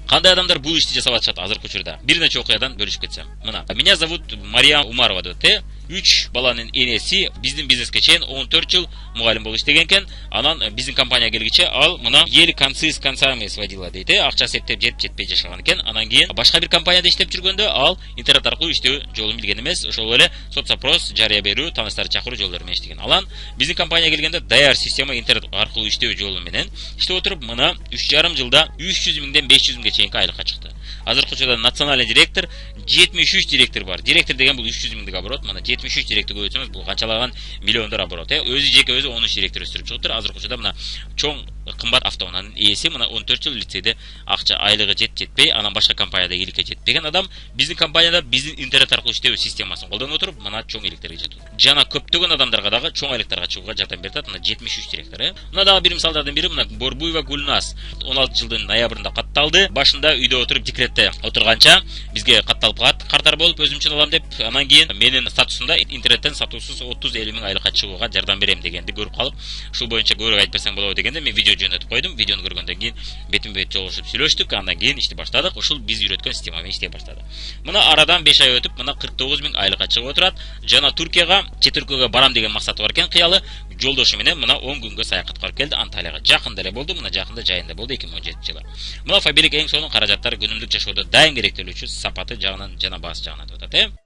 Кандай адамдар бул ишти жасап атышат азыркы учурда? Бир нече окуядан бөлүшүп кетсем. Мына. Меня зовут Мария Умарова деп. 3 баланын энеси биздин бизнеске чейин 14 жыл мугалим болуп иштеген экен. Анан биздин компания келгиче ал мына ел концы с концами сводила дейт. Акча септеп жетпей жашаган экен. Анан кийин башка бир компанияда иштеп жүргөндө ал интернет аркылуу иштөө жолун билген эмес. Ошол эле соцопрос жарыя берүү, тааныштарды чакыруу жолдору менен иштеген. Алан биздин компания келгенде даяр система интернет аркылуу иштөө жолу менен иштеп отуруп мына 3,5 жылда 300 миңден 500 миңге чейинки айлыкка чыкты. Азыркы учурда национальный директор 73 директор бар. Директор деген бул 300 миңдик оборот. Мына 73 директор көбөйтсөңүз бул канчалаган миллиондор оборот. Өзү жеке өзү 13 директор өстүрүп чыгыптыр. Азыркы учурда мына чоң кымбат автоунаанын ээси мына 14 жыл лицейде акча айлыгы жетпей, анан башка компанияда ийгиликке жетпеген адам биздин компанияда биздин интернет аркылуу иштөө системасын колдонуп отуруп мына чоң ийгиликтерге жетет. Жана көптөгөн адамдарга дагы чоң айлыктарга чыгууга жардам берет. Мына 73 директор. Мына дагы бир мисалдардын бири мына Борбуева Гулназ 16 жылдын ноябрында катталды. Башында үйдө отуруп декретте отурганча бизге катталып калат, картар болуп өзүм үчүн алам деп. Анан кийин менин статусумда интернеттен сатуусуз 30-50 миң айлыкка чыгууга жардам берем дегенди көрүп калып, ушул боюнча көрүп айтып берсең болобу дегенде мен видео жөнөтүп койдум. Видеону көргөндөн кийин бетин бет жолугушуп сүйлөштүк. Андан кийин ишти баштадык. Ушул биз үйрөткөн система менен иштей баштады. Мына арадан 5 ай өтүп, мына 49 миң айлыкка чыгып отурат. Жана Туркияга, чет өлкөгө барам деген максаты бар экен, кыялы. Жолдошу менен мына 10 күнгө саякатка барып келди. Анталияга жакында эле болду. Мына жакында жайында болду 2017 жылы. Мына Фабилик эң сонун каражаттар күнүмдүк жашоодо дайым керектелүүчү сапаты жагынан жана баасы жагынан деп атат.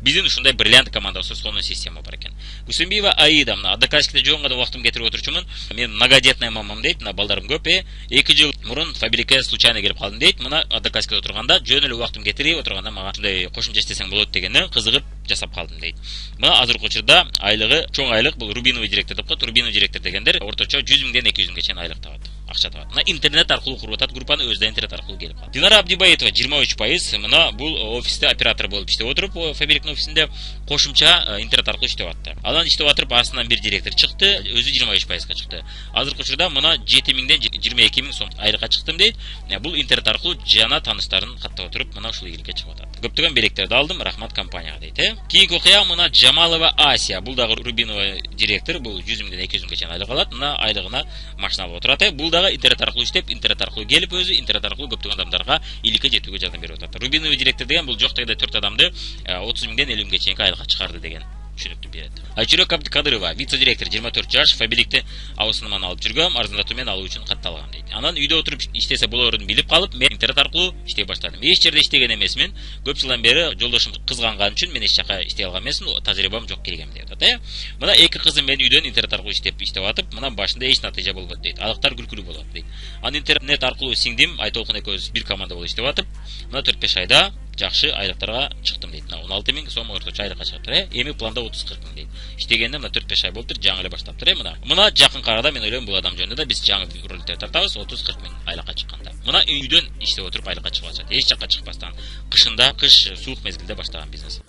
Биздин ушундай бриллиант командасы сонун система бар экен. Кусумбиева Аида мына Одноклассникте жоонго да убактым кетирип отурчумун. Мен многодетная мамам дейт. Мына балдарым көп. 2 жыл мурун Фабиликке случайно келип калдым дейт. Мына Одноклассникте отурганда жөн эле убактым кетирип отурганда мага ушундай кошумча иштесең болот дегенден кызыгып жасап калдым дейт. Мына азыркы учурда айлыгы чоң айлык бул рубиновый директор деп коет. Рубиновый директор дегендер орточо 100 миңден 200 миңге чейин айлык табат. Акча табат. Мына интернет аркылуу куруп атат группаны, өзү интернет аркылуу келип калат. Динара Абдибаетова 23%. Мына бул офисте оператор болуп иштеп отуруп, Фабиликтин офисинде кошумча интернет аркылуу иштеп атты. Анан иштеп атырып астынан бир директор чыкты, өзү 23%га чыкты. Азыркы учурда мына 7 миңден 22 миң сом айлыкка чыктым дейт. Бул интернет аркылуу жана тааныштарын каттап отуруп мына ушул ийгиликке чыгып атат. Көптөгөн белектерди алдым, рахмат компанияга дейт. Кийинки окуя мына Жамалова Асия. Бул дагы Рубиновый директор, бул 100 миңден 200 миңге чейин айлык алат. Мына айлыгына машина алып отурат. Бул дагы интернет аркылуу иштеп, интернет аркылуу келип өзү интернет аркылуу көптөгөн адамдарга ийгиликке жетүүгө жардам берип атат. Рубиновый директор деген бул жок дегенде 4 адамды 30 миңден 50 миңге чейинки айлыкка чыгарды деген түшүнүктү берет. Айчурек Абдыкадырова, вице-директор 24 жаш, Фабиликти абысыныман алып жүргөм, арзандатуу менен алуу үчүн катталган дейт. Анан үйдө отуруп иштесе болоорун билип калып, мен интернет аркылуу иштей баштадым. Эч жерде иштеген эмесмин. Көп жылдан бери жолдошум кызганган үчүн мен эч жака иштей алган эмесмин. Тажрыйбам жок келгем деп атат. Мына эки кызым мен үйдөн интернет аркылуу иштеп атып, мына башында эч натыйжа болбойт дейт. Алыктар күлкүлүү болот дейт. Анан интернет аркылуу сиңдим, Айтолкун экөөбүз бир команда болуп иштеп атып, мына 4-5 айда жакшы айлыктарга чыктым дейт. 16 миң сом орточо айлыкка чыгыптыр. Эми планда 30-40 миң дейт. Иштегенде мына 4-5 ай болуптур, жаңы эле баштаптыр. Мына жакынкы арада мен ойлойм бул адам жөнүндө да биз жаңы роликтер тартабыз 30-40 миң айлыкка чыкканда. Мына үйдөн иштеп отуруп айлыкка чыгып атат. Эч жакка чыкпастан. Кышында, кыш суук мезгилде баштаган бизнес.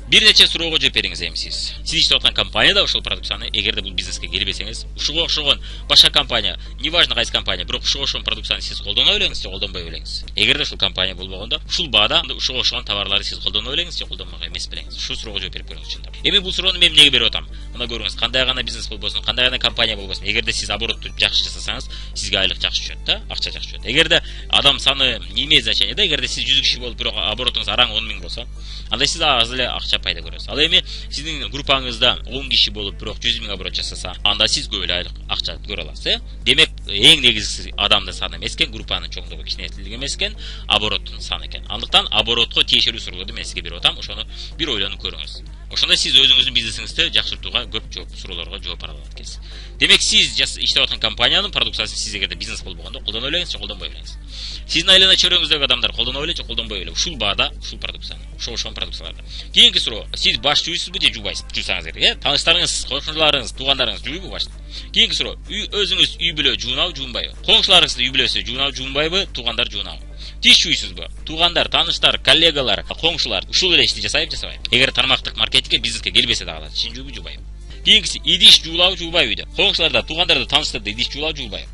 Бир нече суроого жооп бериңиз эми сиз. Сиз иштеп аткан компанияда ушул продукцияны эгерде бул бизнеске келбесеңиз, ушуга окшогон башка компания, неважно кайсы компания, бирок ушуга окшогон продукцияны сиз колдоно белеңиз же колдонбой белеңиз. Эгерде ушул компания болбогондо, ушул баада ушуга окшогон товарларды сиз колдоно белеңиз же колдонбой эмес белеңиз. Ушул суроого жооп берип көрүңүз чындап. Эми бул суроону мен эмнеге берип атам? Мына көрүңүз, кандай гана бизнес болбосун, кандай гана компания болбосун, эгерде сиз оборотту жакшы жасасаңыз, сизге айлык жакшы түшөт да, акча жакшы түшөт. Эгерде адам саны не имеет значения да, эгерде сиз 100 киши болуп, бирок оборотуңуз араң 10 миң болсо, анда сиз аз эле акча пайда көрөсүз. Ал эми сиздин группаңызда 10 киши болуп, бирок 100 миң оборот жасаса, анда сиз көп эле айлык акча көрө аласыз. Демек, эң негизгиси адамдын саны эмес экен, группанын чоңдугу, кичинекейлиги эмес экен, обороттун саны экен. Андыктан оборотко тиешелүү суроолорду мен сизге берип атам, ошону бир ойлонуп көрүңүз. Ошондо сиз өзүңүздүн бизнесиңизди жакшыртууга көп суроолорго жооп ала алат экенсиз. Демек, сиз иштеп аткан компаниянын продукциясын сиз эгерде бизнес болбогондо колдоно белеңиз же колдонбой белеңиз. Сиздин айлана чөйрөңүздөгү адамдар колдоно беле же колдонбой беле? Ушул баада, ушул продукцияны, ошол продукцияларды. Кийинки суроо, сиз баш жуйсузбу же жуубайсызбы? Жуусаңыз керек, тааныштарыңыз, кошуналарыңыз, туугандарыңыз жууйбу башты? Кийинки суроо, өзүңүз үй бүлө жуунабы, жуунбайбы? Коңшуларыңыздын үй бүлөсү жуунабы, жуунбайбы? Туугандар жуунабы? Тиш жуйсузбу? Туугандар, тааныштар, коллегалар, коңшулар ушул эле ишти жасайбы, жасабайбы? Эгер тармактык маркетингке, бизнеске келбесе дагы алат, жуубу, жуубайбы? Кийинкиси, идиш жуулабы, жуубайбы үйдө? Коңшуларда, туугандарда, тааныштарда идиш жуулабы, жуубайбы?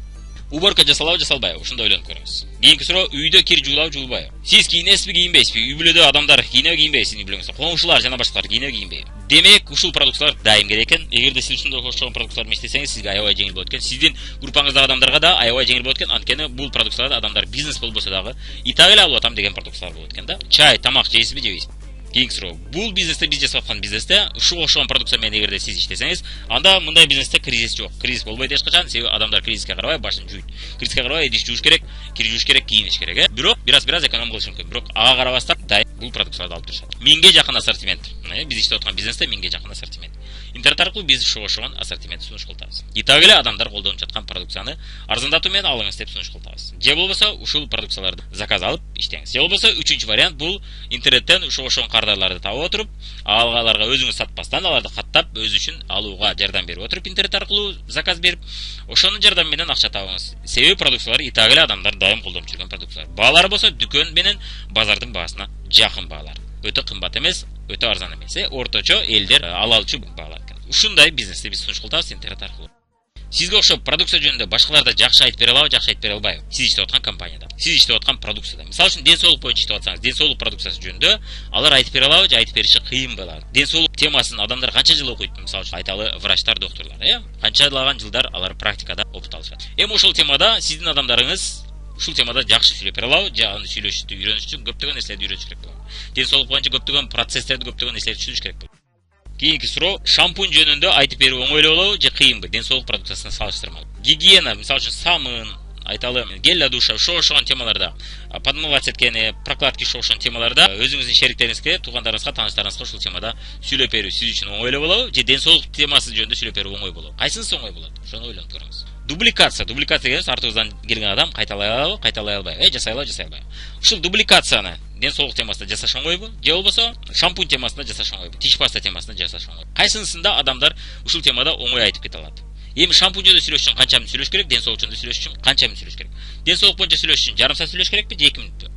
уборка жасалабы жасалбайбы, ушундай ойлонуп көрүңүз. Кийинки суроо, үйдө кир жуулабы жуулбайбы? Сиз кийинесизби, кийинбейсизби? Үй бүлөдө адамдар кийинеби, кийинбейби, сиздин билүүңүздөр, коңшулар жана башкалар кийинеби, кийинбейби? Демек, ушул продукциялар дайым керек экен. Эгерде сиз ушундай окшогон продукциялар менен иштесеңиз, сизге аябай жеңил болот экен. Сиздин группаңыздагы адамдарга да аябай жеңил болот экен. Анткени бул продукциялар адамдар бизнес болбосо дагы и так эле алып атам деген продукциялар болот экен да. Чай, тамак жейсизби, жебейсизби? Кийинки суроо. Бул бизнесте биз жасап аткан бизнесте ушуга окшогон продукция менен эгерде сиз иштесеңиз, анда мындай бизнесте кризис жок. Кризис болбойт эч качан. Себеби адамдар кризиске карабай башын жуйт. Кризиске карабай идиш жууш керек, кир жууш керек, кийиниш керек, Бирок бираз эконом кылыш мүмкүн. Бирок ага карабастан бул продукцияларды алып турушат. 1000ге жакын ассортимент. Биз иштеп аткан бизнесте 1000ге жакын ассортимент. Интернет аркылуу биз ушуга окшогон ассортимент сунуш кылабыз. И так эле адамдар колдонуп жаткан продукцияны арзандатуу менен алыңыз деп сунуш кылабыз. Же болбосо ушул продукцияларды заказ алып иштеңиз. Же болбосо үчүнчү вариант бул интернеттен ушуга окшогон кардарларды табып отуруп, алгаларга өзүңүз сатпастан аларды каттап өз үчүн алууга жардам берип отуруп, интернет аркылуу заказ берип, ошонун жардамы менен акча табыңыз. Себеби продукциялар и так эле адамдар дайым колдонуп жүргөн продукциялар. Баалары болсо дүкөн менен базардын баасына жакын баалар. Өтө кымбат эмес, өтө арзан эмес, орточо элдер ала алчу баалар экен. Ушундай бизнести биз сунуш кылабыз интернет аркылуу. Сизге окшоп продукция жөнүндө башкаларда жакшы айтып бере алабы, жакшы айтып бере албайбы? Сиз иштеп аткан компанияда, сиз иштеп аткан продукцияда. Мисалы үчүн ден соолук боюнча иштеп атсаңыз, ден соолук продукциясы жөнүндө алар айтып бере алабы, же айтып бериши кыйын болот. Ден соолук темасын адамдар канча жыл окуйт? Мисалы үчүн айталы врачтар, доктурлар, канчалаган жылдар алар практикада опыт алышат. Ошол темада сиздин адамдарыңыз ушул темада жакшы сүйлөп бере алабы, же аны сүйлөшүштү үйрөнүш үчүн көптөгөн нерселерди үйрөнүш керек болот. Ден соолук боюнча көптөгөн процесстерди, көптөгөн нерселерди түшүнүш керек болот. Кийинки суроо, шампунь жөнүндө айтып берүү оңой эле болобу, же кыйынбы? Ден соолук продукциясына салыштырмалуу. Гигиена, мисалы үчүн самын, айталы гель для душа, ошого окшогон темаларда, подмывать эткени, прокладки ошого окшогон темаларда өзүңүздүн шериктериңизге, туугандарыңызга, тааныштарыңызга ушул темада сүйлөп берүү сиз үчүн оңой эле болобу, же ден соолук темасы жөнүндө сүйлөп берүү оңой болобу? Кайсынысы оңой болот? Ошону ойлонуп көрүңүз. Дубликация дегенибиз артыбыздан келген адам кайталай алабы, кайталай албайбы, жасай алабы, жасай албайбы. Ушул дубликацияны ден соолук темасында жасаш оңойбу, же болбосо шампунь темасында жасаш оңойбу, тиш паста темасында жасаш оңойбу. Кайсынысында адамдар ушул темада оңой айтып кете алат? Эми шампунь жөнүндө сүйлөш үчүн канча мүнөт сүйлөш керек, ден соолук жөнүндө сүйлөш үчүн канча мүнөт сүйлөш керек? Ден соолук боюнча сүйлөш үчүн жарым саат сүйлөш керекпи, же 2 мүнөтпү?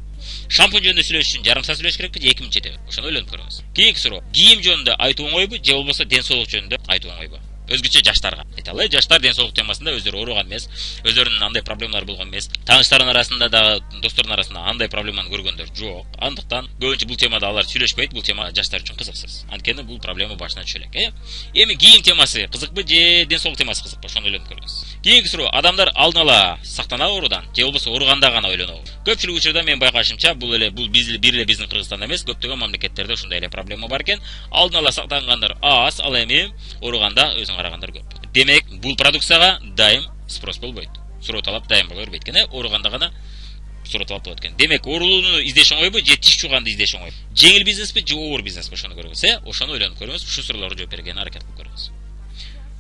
Шампунь жөнүндө сүйлөш үчүн жарым саат сүйлөш керекпи, же 2 мүнөт жетеби? Ошону ойлонуп көрүңүз. Кийинки суроо, кийим жөнүндө айтуу оңойбу, же болбосо ден соолук жөнүндө айтуу оңойбу? Өзгөчө жаштарга айталы, жаштар ден соолук темасында өздөрү ооруган эмес, өздөрүнүн андай проблемалары болгон эмес, тааныштардын арасында да, достордун арасында андай проблеманы көргөндөр жок. Андыктан көбүнчө бул темада алар сүйлөшпөйт, бул тема жаштар үчүн кызыксыз. Анткени бул проблема башынан түшө элек. Эми кийим темасы кызыкпы, же ден соолук темасы кызыкпы? Ошону ойлонуп көрүңүз. Кийинки суроо, адамдар алдын ала сактанабы оорудан, же болбосо ооруганда гана ойлонобу? Көпчүлүк учурда мен байкашымча, бул бир эле биздин Кыргызстанда эмес, көптөгөн мамлекеттерде ушундай эле проблема бар экен. Алдын ала сактангандар аз, ал эми ооруганда өзүн карагандар көп. Демек, бул продукцияга дайым спрос болбойт. Суроо талап дайым боло бербейт экен, ооруганда гана суроо талап болот экен. Демек, оорулууну издеш оңойбу, же тиш жууганды издеш оңойбу? Жеңил бизнеспи, же оор бизнеспи? Ошону көрүңүз, ошону ойлонуп көрүңүз, ушул суроолорго жооп бергенге аракет кылып көрүңүз.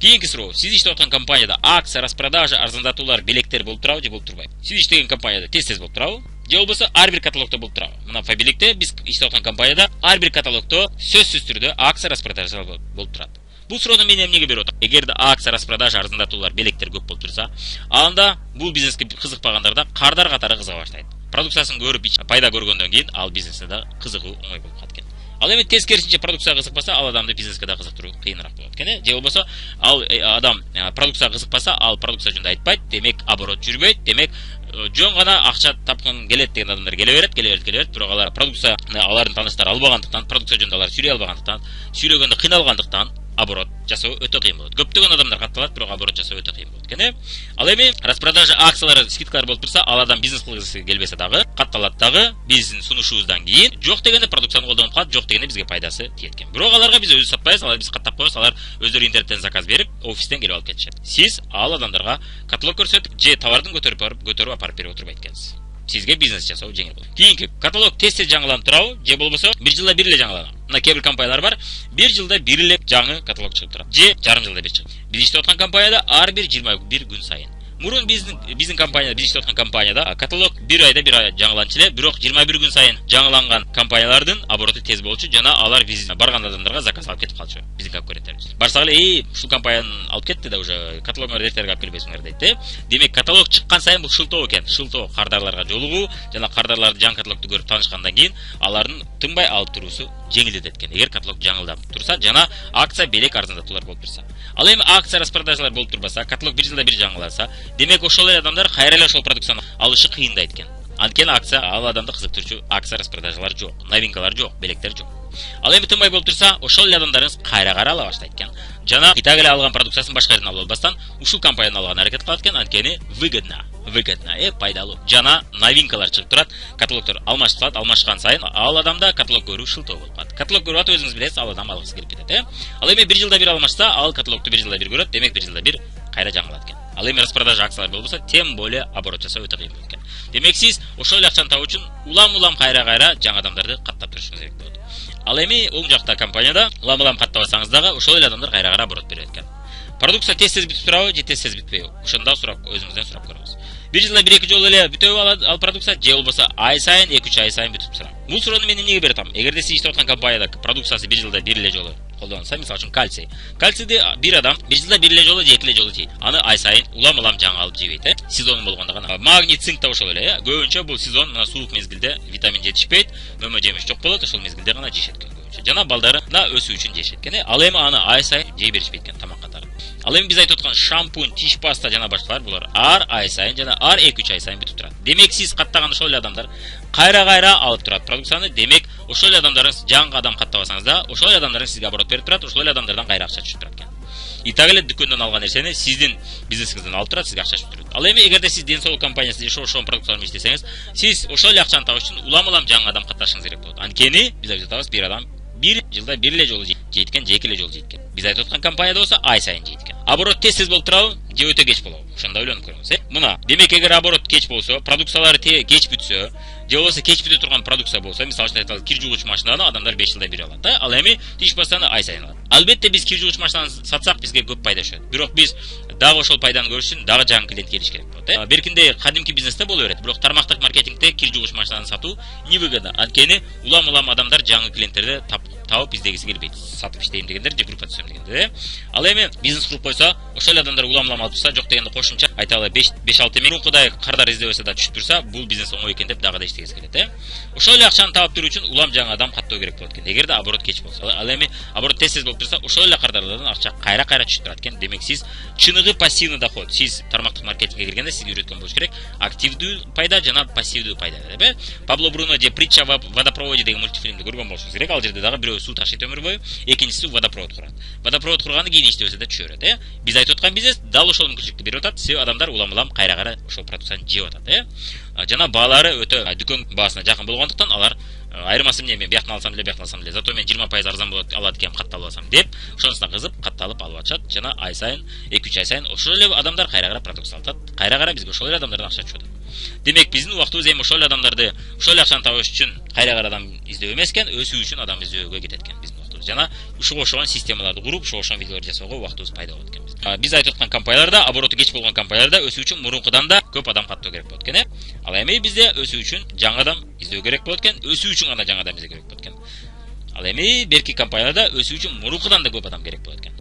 Кийинки суроо, сиз иштеп аткан компанияда акция, распродажа, арзандатуулар, белектер болуп турабы, же болуп турбайбы? Сиз иштеген компанияда тез болуп турабы? Же болбосо ар бир каталогдо болуп турабы? Мына Фабиликте биз иштеп аткан компанияда ар бир каталогдо сөзсүз түрдө акция, распродажа болуп турат. Бул суроону мен эмнеге берип атам? Эгерде акция, распродажа, арзандатуулар, белектер көп болуп турса, анда бул бизнеске кызыкпагандарда кардар катары кызыга баштайт. Продукциясын көрүп, пайда көргөндөн кийин ал бизнесте да кызыгуу оңой болуп калат экен. Ал эми тескерисинче продукцияга кызыкпаса, ал адамды бизнеске да кызыктыруу кыйыныраак болот экен. Же болбосо ал адам продукцияга кызыкпаса, ал продукция жөнүндө айтпайт, демек оборот жүрбөйт, демек жөн гана акча тапкан келет деген адамдар келе берет, бирок алар продукцияны алардын тааныштары албагандыктан, продукция жөнүндө алар сүйлөй албагандыктан, сүйлөгөндө кыйналгандыктан оборот жасоо өтө кыйын болот. Көптөгөн адамдар катталат, бирок оборот жасоо өтө кыйын болот экен. Ал эми распродажа акциялары, скидкалар болуп турса, ал адам бизнес кылгысы келбесе дагы, катталат дагы, биздин сунушубуздан кийин жок дегенде продукцияны колдонуп калат, жок дегенде бизге пайдасы тиет экен. Бирок аларга биз өзүбүз сатпайбыз, алар биз каттап коебуз, алар өздөрү интернеттен заказ берип, офистен келип алып кетишет. Сиз ал адамдарга каталог көрсөтүп, же товардын көтөрүп апарып берип отурбайт экенсиз. Сизге бизнес жасоо жеңил болот. Кийинки, каталог тез жаңыланып турабы, же болбосо бир жылда бир эле жаңыланат? Мына кээ бир компаниялар бар, бир жылда бир эле жаңы каталог чыгып турат, же жарым жылда бир чыгат. Биз иштеп аткан компанияда ар бир 21 күн сайын. Мурун биздин компанияда, биз иштеп аткан компанияда каталог бир айда бир жаңыланчу эле, бирок 21 күн сайын жаңыланган компаниялардын обороты тез болчу, жана алар биз барган адамдарга заказ алып кетип калчу. Биздин конкуренттерибиз. Барсак эле, ушул компанияны алып кетти да уже каталогуңар эртерээк алып келбейсиңер дейт. Демек, каталог чыккан сайын бул шылтоо экен. Шылтоо кардарларга жолугуу, жана кардарларды жаңы каталогду көрүп таанышкандан кийин алардын тынбай алып туруусу жеңилдет экен. Эгер каталог жаңылдап турса, жана акция, белек, арзандатуулар болуп турса. Ал эми акция, распродажалар болуп турбаса, каталог бир жылда бир жаңыланса, Демек ошол эле адамдар кайра эле ошол продукцияны алышы кыйындайт экен. Анткени акция ал адамды кызыктырчу акция распродажалар жок, новинкалар жок, белектер жок. Ал эми тынбай болуп турса, ошол эле адамдарыңыз кайра ала баштайт экен. Жана итак эле алган продукциясын башка жерден алып албастан, ушул компанияны алган аракет кылат экен, анткени выгодно, пайдалуу. Жана новинкалар чыгып турат, каталогдор алмашылат, алмашкан сайын ал адамда каталог көрүү шылтоо болуп калат. Каталог көрүп атып өзүңүз билесиз, ал адам алгысы келип кетет, Ал эми 1 жылда бир алмашса, ал каталогду 1 жылда бир көрөт, демек 1 жылда бир кайра жаңылат экен. Ал эми распродажа акциялар болбосо, тем более оборот жасоо өтө кыйын болот экен. Демек сиз ошол эле акчаны табуу үчүн улам кайра жаңы адамдарды каттап турушуңуз керек болот. Ал эми оң жакта компанияда улам каттабасаңыз дагы ошол эле адамдар кайра оборот берет экен. Продукция тез бүтүп турабы, же тез бүтпөйбү? Ошондо өзүңүздөн сурап көрүңүз. 1 жылда 1-2 жолу эле бүтөбү ал продукция, же болбосо ай сайын 2-3 ай сайын бүтүп турат. Бул суроону мен эмнеге берип атам? Эгерде сиз иштеп аткан компанияда продукциясы 1 жылда 1 эле жолу колдонулса, мисалы үчүн кальций. Кальцийди бир адам 1 жылда 1 эле жолу же 2 эле жолу жейт. Аны ай сайын улам жаңы алып жебейт, Сезон болгондо гана. Магний, цинк да ошол эле, Көбүнчө бул сезон мына суук мезгилде витамин жетишпейт, мөмө жемиш жок болот, ошол мезгилде гана жешет экен көбүнчө. Жана балдарына өсүү үчүн жешет экен. Ал эми аны ай сайын жей беришпейт экен тамак катары. Ал эми биз айтып аткан шампунь, тиш паста жана башкалар булар ар ай сайын жана ар 2-3 ай сайын бүтүп турат. Демек сиз каттаган ошол эле адамдар кайра алып турат продукцияны. Демек ошол эле адамдарыңыз жаңы адам каттабасаңыз да, ошол эле адамдар сизге оборот берип турат, ошол эле адамдардан кайра акча түшүп турат экен. Итак эле дүкөндөн алган нерсени сиздин бизнесиңизден алып турат, сизге акча түшүп турат. Ал эми эгерде сиз ден соолук компаниясында же ошол продукциялар менен иштесеңиз, сиз ошол эле акчаны табыш үчүн улам жаңы адам катташыңыз керек болот. Анткени биз айтып атабыз, бир адам 1 жылда 1 эле жолу жейт экен, же 2 эле жолу жейт экен. Биз айтып аткан компанияда болсо ай сайын жейт экен. Оборот тез болуп турабы, же өтө кеч болобу? Ошондо ойлонуп көрүңүз, Мына, демек эгер оборот кеч болсо, продукциялары кеч бүтсө, же болбосо кеч бүтө турган продукция болсо, мисалы үчүн айталы, кир жуугуч машинаны адамдар 5 жылда бир алат, Ал эми тиш пастаны ай сайын алат. Албетте биз кир жуугуч машинаны сатсак, бизге көп пайда түшөт. Бирок биз дагы ошол пайданы көрүш үчүн дагы жаңы клиент келиш керек болот, Беркинде кадимки бизнесте боло берет, бирок тармактык маркетингде кир жуугуч машинаны сатуу невыгодно. Анткени улам адам жаңы клиенттерди тауып издегиси келбейт. Сатып иштейм дегендер же группа түзөм дегендер, Ал эми бизнес куруп койсо, ошол адамдар улам алып турса, жок дегенде кошумча айталы 5-6 мурункудай кардар издебесе да түшүп турса, бул бизнес оңой экен деп дагы да иштегиси келет, Ошол эле акчаны таап туруу үчүн улам жаңы адам каттоо керек болот экен. Эгерде оборот кеч болсо, ал эми оборот тез болуп турса, ошол эле кардарлардан акча кайра түшүп турат экен. Демек сиз чыныгы пассивный доход, сиз тармактык маркетингге киргенде сизге үйрөткөн болуш керек активдүү пайда жана пассивдүү пайда, Пабло Бруно же Притча в водопроводе деген мультфильмди көргөн болушуңуз керек. Ал жерде дагы бирөө суу ташыйт өмүр бою, экинчиси водопровод курат. Водопровод кургандан кийин иштебесе да түшөрөт, Биз айтып аткан бизнес дал ошол мүмкүнчүлүктү берип атат. Себеби адамдар улам кайра ошол продукцияны жеп атат, Жана баалары өтө дүкөн баасына жакын болгондуктан алар айырмасы эмне, мен бияктан алсам эле, зато мен 20% арзан болот алат экен, катталып алсам деп, ошонусуна кызып катталып алып атышат. Жана ай сайын 2-3 ай сайын ошол эле адамдар кайра продукция алат. Кайра бизге ошол эле адамдардан акча түшүп атат. Демек биздин убактыбыз эми ошол эле адамдарды, ошол эле акчаны табыш үчүн кайра адам издөө эмес экен, өсүү үчүн адам издөөгө кетет экен биздин убактыбыз. Жана ушуга ошогон системаларды куруп, ушуга ошогон видеолорду жасоого убактыбыз пайда болот экен. Биз айтып аткан компанияларда, обороту кеч болгон компанияларда өсүү үчүн мурункудан да көп адам каттоо керек болот экен, Ал эми бизде өсүү үчүн жаңы адам издөө керек болот экен, өсүү үчүн гана жаңы адам издөө керек болот экен. Ал эми берки компанияларда өсүү үчүн мурункудан да көп адам керек болот экен.